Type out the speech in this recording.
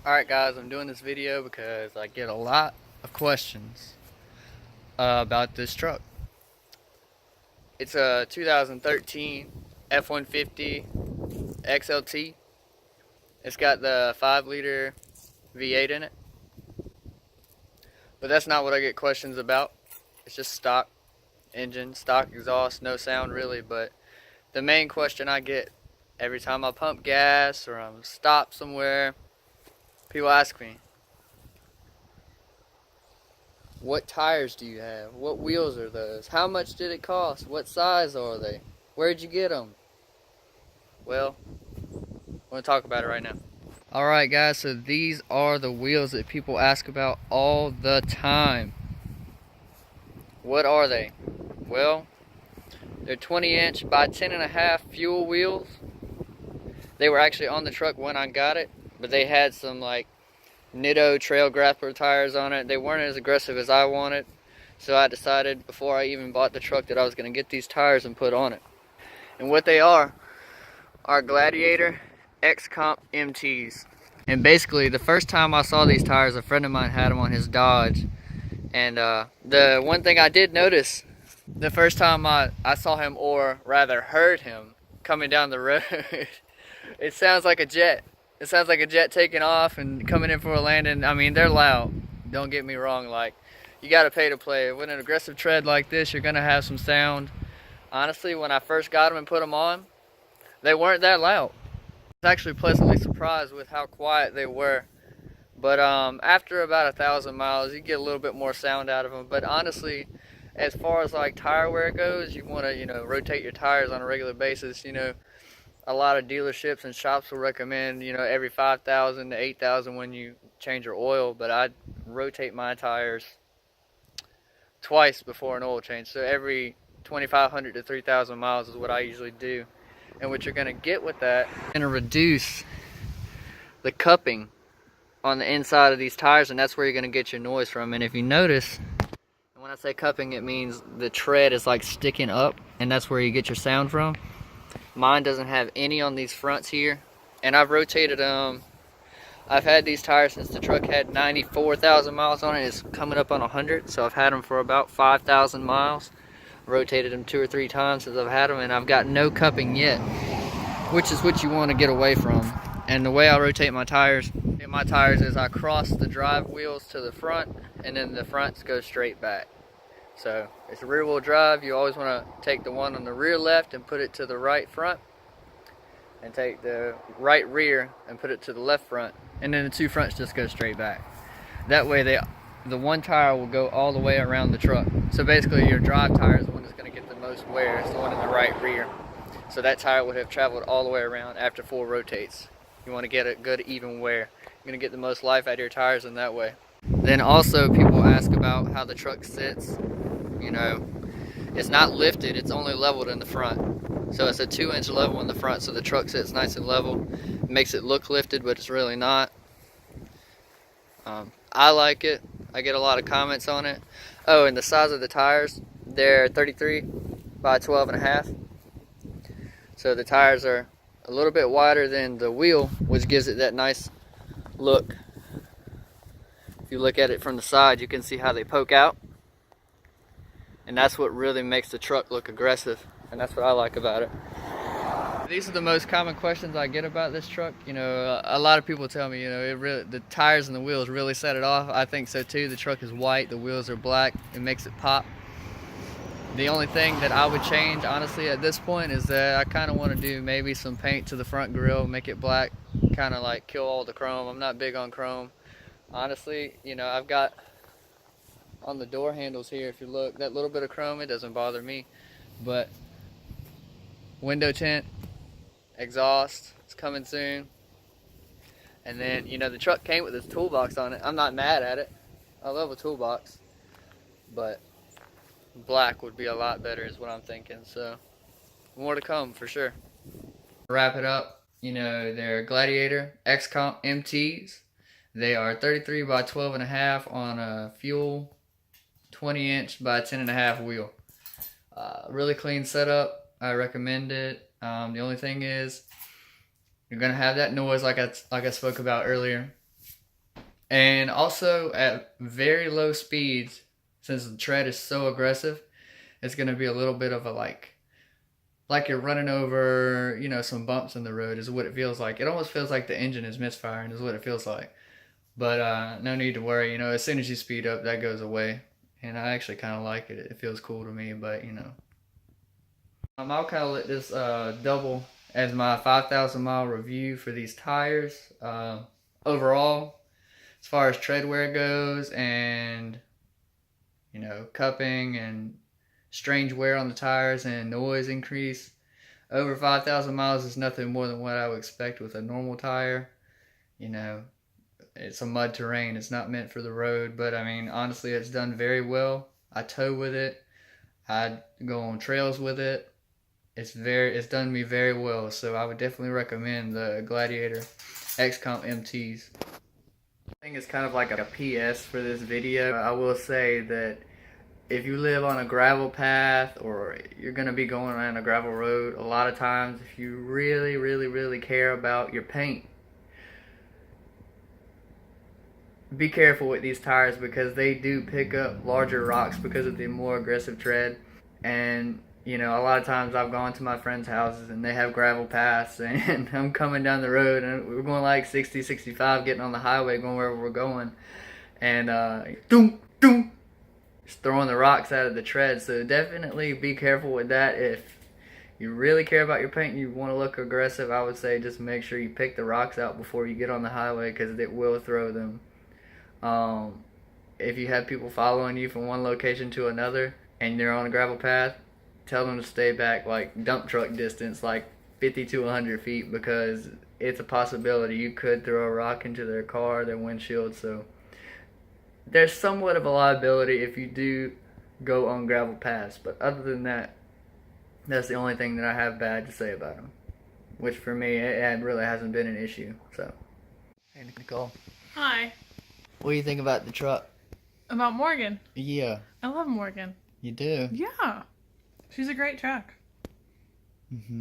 Alright guys, I'm doing this video because I get a lot of questions about this truck. It's a 2013 F150 XLT. It's got the 5-liter V8 in it. But that's not what I get questions about. It's just stock engine, stock exhaust, no sound really. But the main question I get every time I pump gas or I'm stopped somewhere, people ask me, what tires do you have? What wheels are those? How much did it cost? What size are they? Where'd you get them? Well, I'm going to talk about it right now. Alright guys, so these are the wheels that people ask about all the time. What are they? Well, they're 20-inch by 10.5 fuel wheels. They were actually on the truck when I got it, but they had some like Nitto trail grappler tires on it. They weren't as aggressive as I wanted, so I decided before I even bought the truck that I was going to get these tires and put on it. And what they are Gladiator Xcomp MTs. And basically the first time I saw these tires, a friend of mine had them on his Dodge. And the one thing I did notice the first time I saw him, or rather heard him coming down the road, it sounds like a jet. It sounds like a jet taking off and coming in for a landing. I mean, they're loud. Don't get me wrong. Like, you got to pay to play. With an aggressive tread like this, you're going to have some sound. Honestly, when I first got them and put them on, they weren't that loud. I was actually pleasantly surprised with how quiet they were. But after about 1,000 miles, you get a little bit more sound out of them. But honestly, as far as like tire wear goes, you want to, rotate your tires on a regular basis. A lot of dealerships and shops will recommend, every 5,000 to 8,000 when you change your oil. But I rotate my tires twice before an oil change. So every 2,500 to 3,000 miles is what I usually do. And what you're going to get with that, you're going to reduce the cupping on the inside of these tires, and that's where you're going to get your noise from. And if you notice, and when I say cupping, it means the tread is like sticking up, and that's where you get your sound from. Mine doesn't have any on these fronts here, and I've rotated them. I've had these tires since the truck had 94,000 miles on it. It's coming up on 100, so I've had them for about 5,000 miles. Rotated them 2 or 3 times since I've had them, and I've got no cupping yet, which is what you want to get away from. And the way I rotate my tires is I cross the drive wheels to the front, and then the fronts go straight back. So it's rear wheel drive. You always want to take the one on the rear left and put it to the right front, and take the right rear and put it to the left front, and then the 2 fronts just go straight back. That way the one tire will go all the way around the truck. So basically your drive tire is the one that's going to get the most wear. It's the one in the right rear. So that tire would have traveled all the way around after 4 rotates. You want to get a good even wear. You're going to get the most life out of your tires in that way. Then also people ask about how the truck sits. It's not lifted, it's only leveled in the front. So it's a 2-inch level in the front, so the truck sits nice and level. It makes it look lifted, but it's really not. I like it. I get a lot of comments on it. Oh, and the size of the tires, they're 33 by 12.5. So the tires are a little bit wider than the wheel, which gives it that nice look. If you look at it from the side, you can see how they poke out. And that's what really makes the truck look aggressive. And that's what I like about it. These are the most common questions I get about this truck. A lot of people tell me, the tires and the wheels really set it off. I think so too. The truck is white, the wheels are black. It makes it pop. The only thing that I would change, honestly, at this point is that I kind of want to do maybe some paint to the front grille, make it black, kind of like kill all the chrome. I'm not big on chrome. Honestly, I've got on the door handles here, if you look, that little bit of chrome, it doesn't bother me. But window tint, exhaust, it's coming soon. And then, the truck came with this toolbox on it. I'm not mad at it. I love a toolbox. But black would be a lot better is what I'm thinking. So, more to come for sure. Wrap it up, they're Gladiator Xcomp MTs. They are 33 by 12.5 on a fuel 20-inch by 10.5 wheel. Really clean setup. I recommend it. The only thing is you're gonna have that noise like I spoke about earlier, and also at very low speeds, since the tread is so aggressive, it's gonna be a little bit of a like you're running over, some bumps in the road is what it feels like. It almost feels like the engine is misfiring is what it feels like. But no need to worry. As soon as you speed up, that goes away. And I actually kind of like it. It feels cool to me, but I'll kind of let this double as my 5,000 mile review for these tires. Overall, as far as tread wear goes and, cupping and strange wear on the tires and noise increase, over 5,000 miles is nothing more than what I would expect with a normal tire. It's a mud terrain. It's not meant for the road, but I mean, honestly, it's done very well. I tow with it. I go on trails with it. It's done me very well. So I would definitely recommend the Gladiator Xcomp MTs. I think it's kind of like a PS for this video. I will say that if you live on a gravel path or you're going to be going on a gravel road, a lot of times if you really, really, really care about your paint, be careful with these tires because they do pick up larger rocks because of the more aggressive tread. And a lot of times I've gone to my friends' houses and they have gravel paths, and I'm coming down the road and we're going like 60, 65, getting on the highway, going wherever we're going, and doom, doom, just throwing the rocks out of the tread. So definitely be careful with that. If you really care about your paint and you want to look aggressive, I would say just make sure you pick the rocks out before you get on the highway because it will throw them. If you have people following you from one location to another and they're on a gravel path, tell them to stay back like dump truck distance, like 50 to 100 feet, because it's a possibility you could throw a rock into their car, their windshield. So there's somewhat of a liability if you do go on gravel paths, but other than that, that's the only thing that I have bad to say about them, which for me it really hasn't been an issue. So, hey Nicole. Hi. What do you think about the truck? About Morgan. Yeah. I love Morgan. You do? Yeah. She's a great truck. Mm-hmm.